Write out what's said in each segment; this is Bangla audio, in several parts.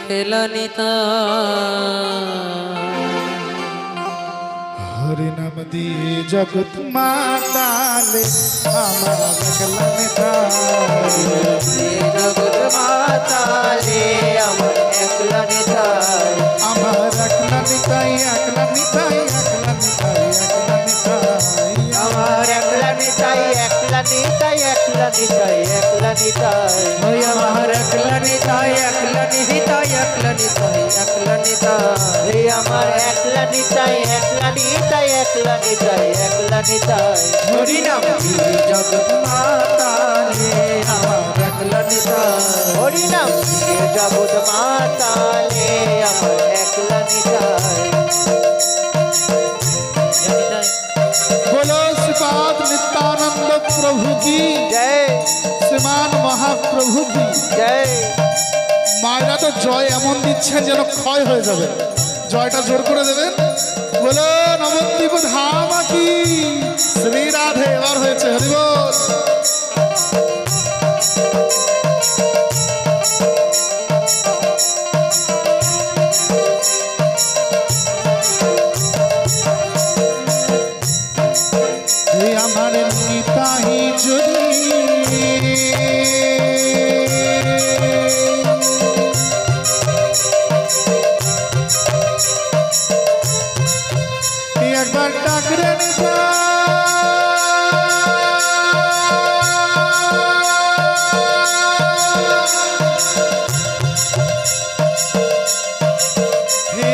একলা নিতা হরি নাম দিয়ে জগৎ মাতালে আমার একলা নেতা জগৎ মাতালে আমার একলা নিতাই আমার একলা নিতাই একলা নিতাই একলা নিতাই একলা নিতাই আমার একলা নিতাই একলা নিতাই একলা নিতাই একলা নিতাই ওই আমার একলা নিতাই একলা নিতাই একলা নিতাই একলা নিতাই এই আমার একলা নিতাই একলা নিতাই একলা নিতাই একলা নিতাই হরি নাম দিয়ে জগৎ মাতালে আমার একলা নিতাই হরি নাম দিয়ে জগৎ মাতালে আমার একলা নিতাই बोलो श्रीपाद नित्यानंद प्रभु की जय श्रीमान महाप्रभु की जय মায়েরা তো জয় এমন দিচ্ছেন যেন ক্ষয় হয়ে যাবে জয়টা জোর করে দেবেন বলো নবদ্বীপ ধাম কি শ্রী রাধে এবার হয়েছে হরিবল আমার নিতাই যদি একবার ডাকরে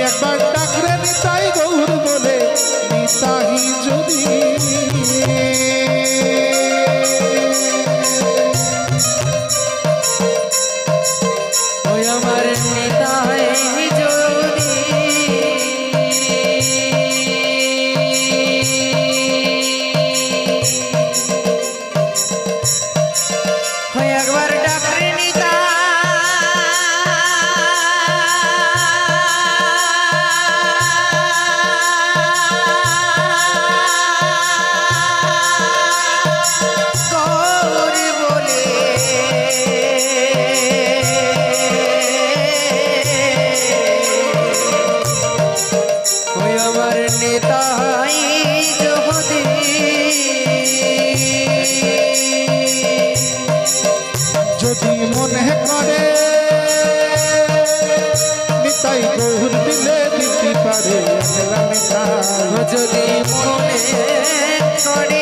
একবার ডাকরে নিতাই গৌর বলে নিতাই যদি ওই আমার নিতাই যদি ওই একবার ডাকরে গৌরী বলে ওই আমার নেতাই যদি যদি মনে করে নিতাই গৌর দিলে দিতে পারে একলা নিতাই যদি মনে করে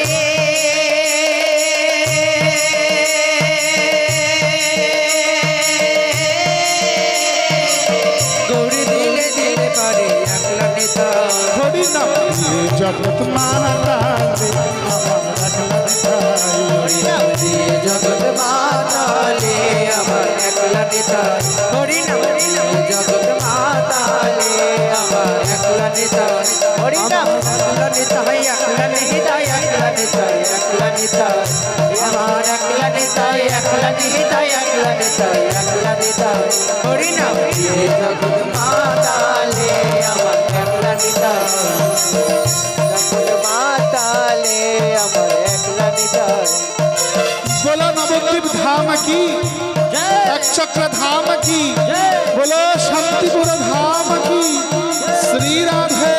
গৌরী দিলে দিতে পারে একলা নেতা হরি নাম দিয়ে জগৎ মাতালে আমার একলা নিতাই হরি নাম দিয়ে জগৎ মাতালে আমার একলা নেতা হরি নাম দিয়ে জগৎ মাতালে আমার একলা নেতা হরি নাম একলা নেতা একলা নেতা একলা নেতা একলা নেতা আমার একলা নেতা একলা নেতা একলা নেতা একলা নেতা হরি নাম দিয়ে জগৎ মাতালে আমার একলা নেতা জগৎ মাতালে আমার একলা নেতা बोलो नवद्वीप धाम की एक चक्र धाम की बोलो शांतिपुर धाम की श्री राधे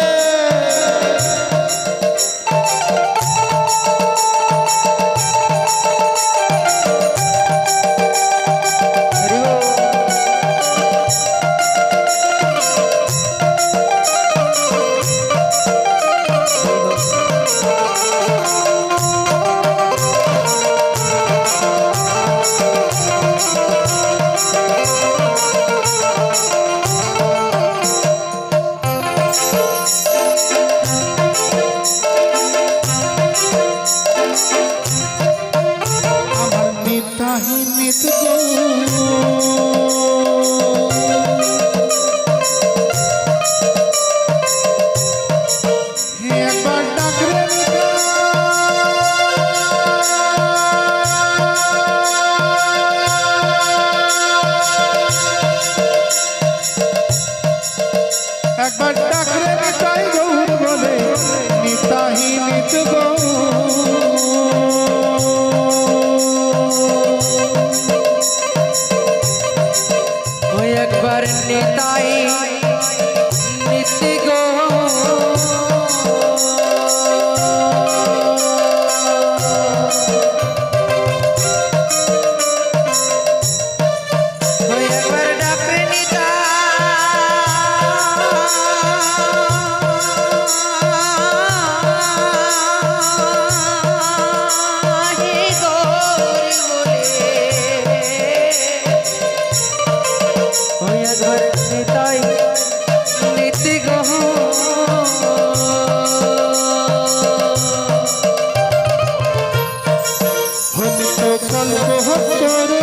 কল্প করো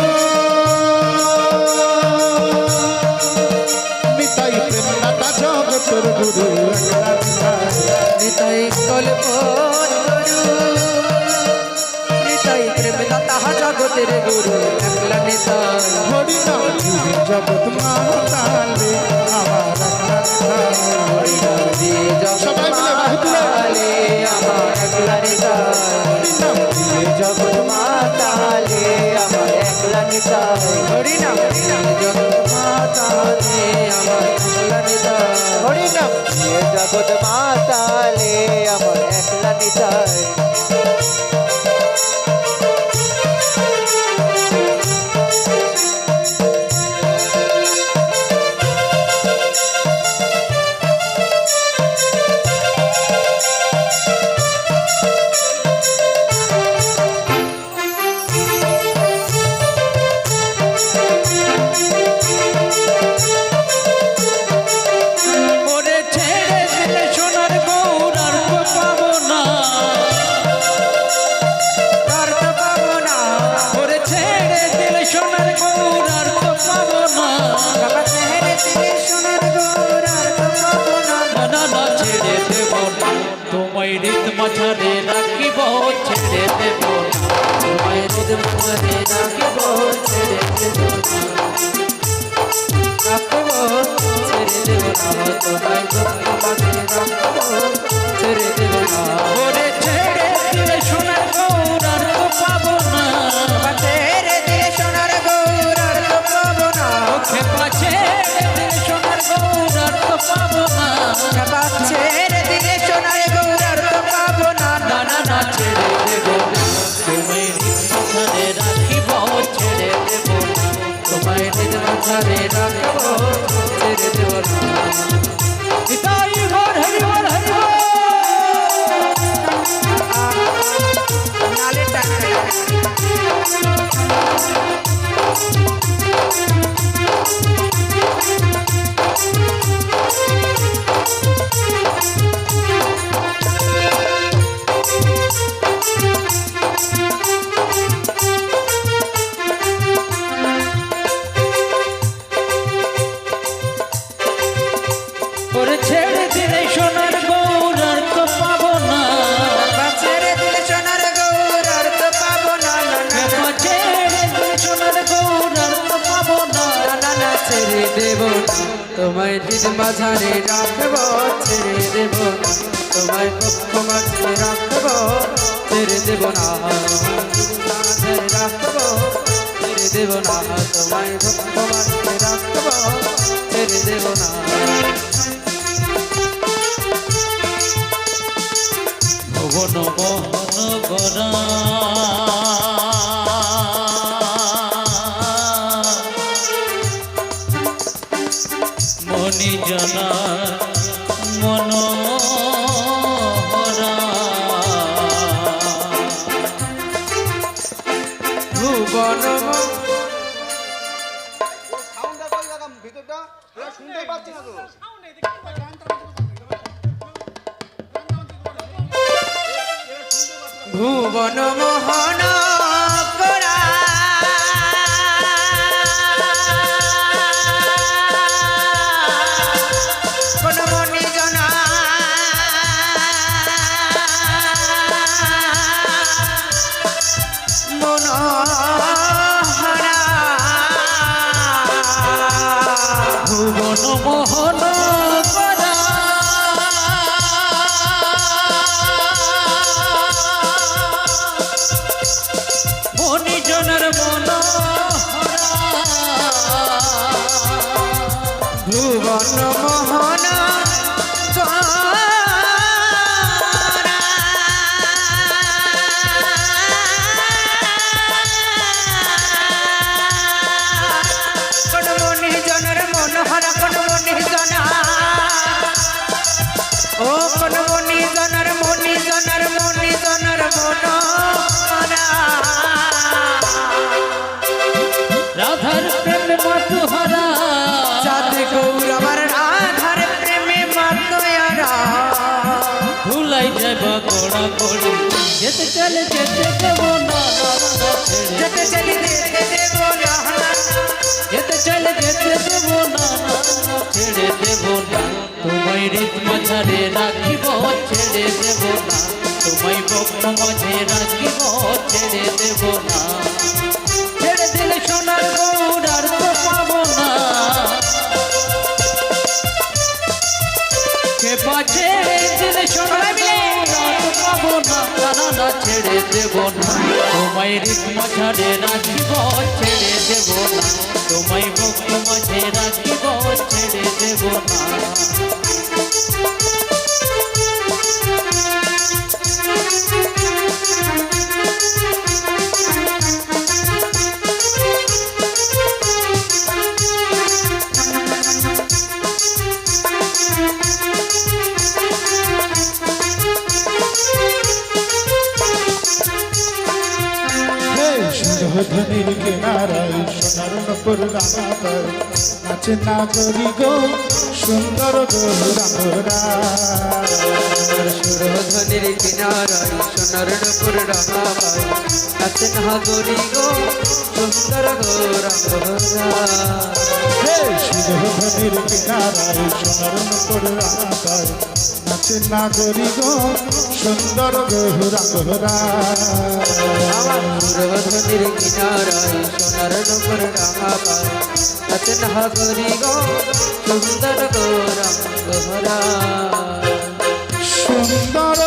নিতাই প্রেম দাতা জগতের গুরু নিতাই কল্প নিতাই প্রেম দাতা জগতের গুরু একলা নিতাই হরি নাম দিয়ে জগৎ মাতালে আমার হরি নাম দিয়ে জগৎ সবাই মিলে বাহু তুলে। মাতালে আমার একলা নিতাই নাম দিয়ে জগৎ মাতালে আমার একলা নিতাই হরি নাম দিয়ে জগৎ মাতালে আমার একলা নিতাই হরি নাম দিয়ে জগৎ মাতালে আমার একলা নিতাই ওরে ছেড়ে দিলে সোনার গৌর আর তো পাবো না আর তো পাবো না ওরে ছেড়ে দিলে সোনার গৌর আর তো পাবো না বাবা ছেড়ে দিলে সোনার গৌর আর তো পাবো না না না ছেড়ে দেব না তোমায় রীত মাঝারে রাখিব ছেড়ে দেব না তোমায় হৃদ মাঝে রাখিব ছেড়ে দেব না রাখবো ছেড়ে দেব না তোমায় দুঃখ মাঝে রাখবো ছেড়ে দেব না ওরে ছেড়ে দিলে সোনার গৌর আর তো পাবো না বাবা ছেড়ে দিলে সোনার গৌর আর তো পাবো না খেপা ছেড়ে দিলে সোনার গৌর আর তো পাবো না বাবা ছেড়ে দিলে সোনার গৌর আর তো পাবো না না না না ছেড়ে দেব না তোমায় রীত মাঝারে রাখিব ছেড়ে দেব না তোমায় হৃদ মাঝে রাখবো ছেড়ে দেব না নিতাই গৌর হরি বল হরি বল নালে টাকা ওরে ছেড়ে দিলে সোনার গৌর আর তো পাবো না বাবা ছেড়ে দিলে সোনার গৌর আর তো পাবো না না না খেপা ছেড়ে দিলে সোনার গৌর আর তো পাবো না না না ছেড়ে দেব না তোমায় হৃদ মাঝারে রাখবো ছেড়ে দেব না তোমায় পক্ষ মাঝে রাখবো ছেড়ে দেব না মাঝে রাখবো ছেড়ে দেব না তোমায় পক্ষ মাঝে রাখবো ছেড়ে দেব না ভুবন মোহন গরা মনি জনা মনোহরা ভুবন ভুবন মোহন করা কোন মনি জনা মনোহরা ভুবন মোহন গরা মনি জনার মনোহরা ভুবন মোহন কোন মনি জনের মনোহর কোন মনি জনা ও কোন মনি জনের মনি জনের মনি জনের মনোহরা রাধার প্রেমে মাতুহারা চাঁদ গৌর আমার রাধার প্রেমে মাতয়ারা ভুলাই যাব গোড়া গোড়ি যেতে চলে যেতে দেব না যেতে চলে যেতে দেব না যেতে চলে যেতে দেব না ছেড়ে দেব না তোমায় রীত মাঝারে রাখিব ছেড়ে দেব না তোমায় বক্ত মাঝে রাখিব ছেড়ে দেব না ছেড়ে দিলে সোনার গৌর আর তো পাবো না কে পাচ্ছে দিলে সোনার গৌর আর তো পাবো না না ছেড়ে দেব না তোমায় রীত মাঝারে রাখিব ছেড়ে দেব না তোমায় বক্ত মাঝে রাখিব ছেড়ে দেব না ধনির কিনারায় সোনার নপুর রাঙাতায় নাচে নাগরি গো সুন্দর গৌরাঙ্গরা সুরধনির কিনারায় সোনার নপুর রাঙাবাই নাচে নাগরি গো সুন্দর গৌরাঙ্গরা সুরধনির কিনারায় সোনার নপুর রাঙাতায় নাচে নাগরি গো সুন্দর গৌরাঙ্গরা সুরধনির কিনারায় সোনার নপুর রাঙাবাই নাচে নাগরি গো সুন্দর গৌরাঙ্গরা সুন্দর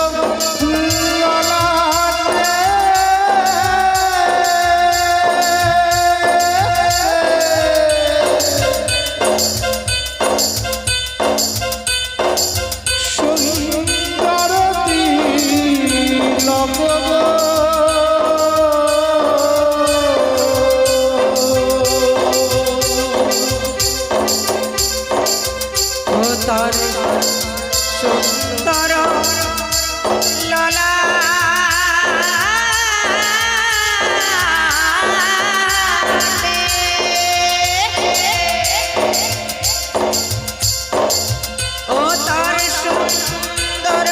তার সুন্দর ললা ও তার সুন্দর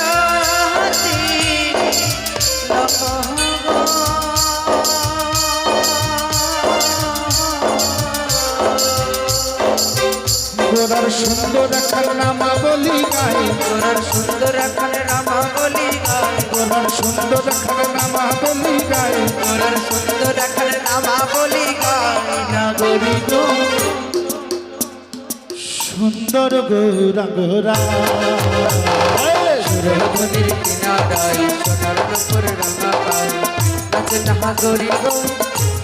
গোরার সুন্দর এখন নামা বলি গাই গোরার সুন্দর এখন নামা বলি গাই গোরার সুন্দর এখন নামা বলি গাই গোরার সুন্দর এখন নামা বলি গাই নাগরি গো সুন্দর গৌরাঙ্গরা সুরধনির কিনারায় সোনার নপুর রাঙাবাই নাচে নাগরি গো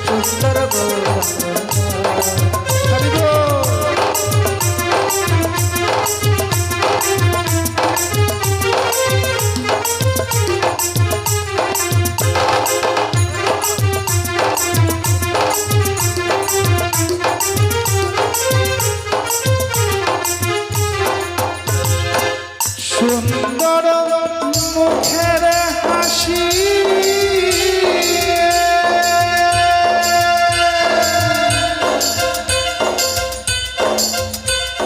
সুন্দর গৌরাঙ্গরা সুন্দর মুখের হাসি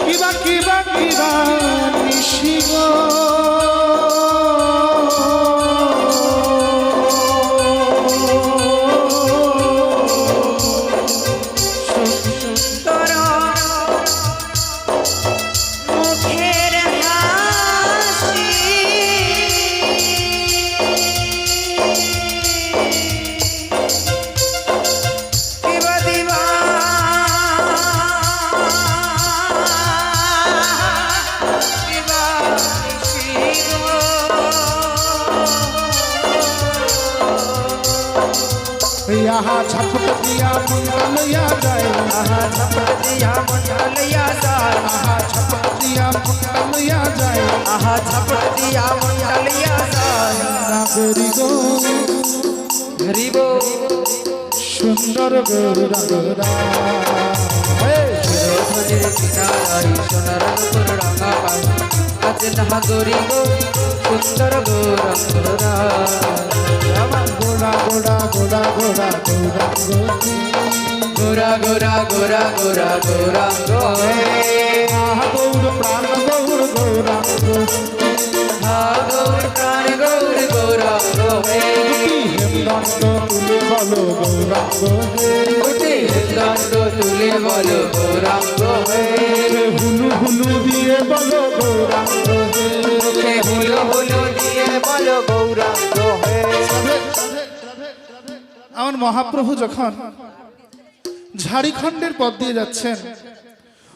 কিবা কিবা কিবা নিশি গো সুন্দর মুখের হাসি দিবা দিবা দিবা यहाँ छपट दिया मंगलिया जाए आहा छपट दिया मंडलिया जाए यहाँ छपट दिया मंगलिया जाए आहा छपट दिया मंडलिया जाए नागरी गो गरीबो सुंदर गौरांगरा সুরধনির কিনারায় সোনার নপুর রাঙাবাই নাচে নাগরি গো সুন্দর গৌরাঙ্গরা गोरा गोरा गोरा गोरा गोरा गोरा गोरा गोरा गोरा गोरा गौर प्राण गौर गौरा गौर प्राण गौर गोरा गोरे हेमदंड तुले বলো গৌরাঙ্গ হে দুটি দণ্ড তুলে বলো গৌরাঙ্গ হে হুলু হুলু দিয়ে বলো গৌরাঙ্গ হে মুখে হুলো হুলো দিয়ে বলো গৌরাঙ্গ হে আমার মহাপ্রভু যখন ঝাড়খণ্ডের পথ দিয়ে যাচ্ছেন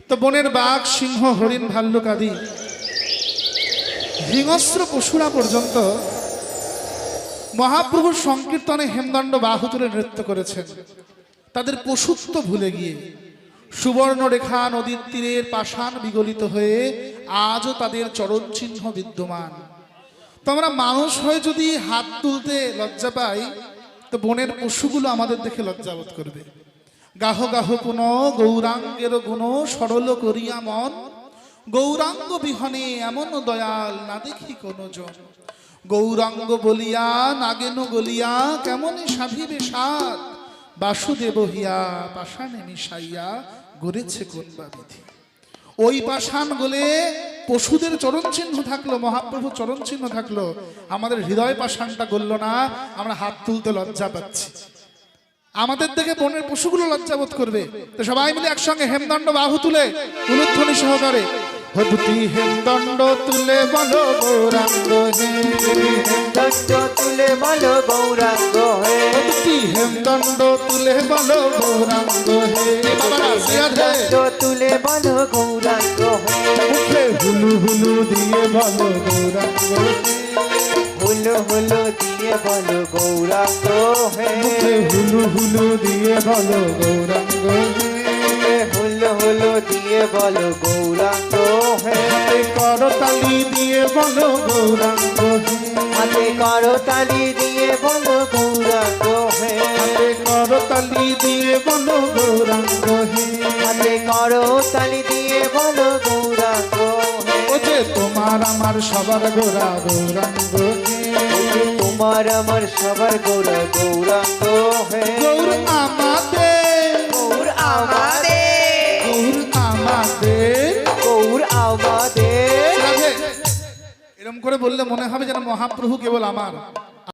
তো বনের বাঘ সিংহ হরিণ ভাল্লুক আদি হিংস্র পশুরা পর্যন্ত মহাপ্রভুর সংকীর্তনে হেমদণ্ড বাহু তুলে নৃত্য করেছেন তাদের পশুত্ব ভুলে গিয়ে সুবর্ণ রেখা নদীর তীরের পাষাণ বিগলিত হয়ে আজও তাদের চরণ চিহ্ন বিদ্যমান। তো আমরা মানুষ হয়ে যদি হাত তুলতে লজ্জা পাই তো বনের পশুগুলো আমাদের দেখে লজ্জাবোধ করবে। গাহ গাহ পুন গৌরাঙ্গের গুণ সরল করিয়া মন গৌরাঙ্গ বিহনে এমন দয়াল না দেখি কোন জন গৌরাঙ্গ বলিয়া নাগেন গলিয়া কেমন সাধিবে সাত বাসুদেব হিয়া পাষাণে মিশাইয়া গড়েছে কোন বা বিধি। ওই পাষাণ গলে পশুদের চরণ চিহ্ন থাকলো, মহাপ্রভু চরণ চিহ্ন থাকলো, আমাদের হৃদয় পাষাণটা গলল না, আমরা হাত তুলতে লজ্জা পাচ্ছি। আমাদের দেখে বনের পশুগুলো লজ্জাবোধ করবে। তো সবাই মিলে একসঙ্গে হেমদণ্ড বাহু তুলে উলুধ্বনি সহকারে দুটি হেমদণ্ড তুলে বলো গৌরাঙ্গ হে দণ্ড তুলে বলো গৌরাঙ্গ হে দুটি হেমদণ্ড তুলে বলো গৌরাঙ্গ হে দণ্ড তুলে বলো গৌরাঙ্গ হে মুখে হুলু হুলু দিয়ে বলো গৌরাঙ্গ হুলো হুলো দিয়ে বলো গৌরাঙ্গ হে মুখে হুলু হুলু দিয়ে বলো গৌরাঙ্গ হুলো হুলো দিয়ে বলো গৌরাঙ্গ হে হাতে করতালি দিয়ে বলো গৌরাঙ্গ হাতে করতালি দিয়ে বলো গৌরাঙ্গ হে হাতে করতালি দিয়ে বলো গৌরাঙ্গ হাতে করতালি দিয়ে বলো গৌরাঙ্গ হে ও যে তোমার আমার সবার গোরা গৌরাঙ্গ তোমার আমার সবার গৌরা গৌরাঙ্গ হে গৌর আমাদের গৌর আমাদের গৌর আমাদের গৌর আমাদের এরকম করে বললে মনে হবে যেন মহাপ্রভু কেবল আমার।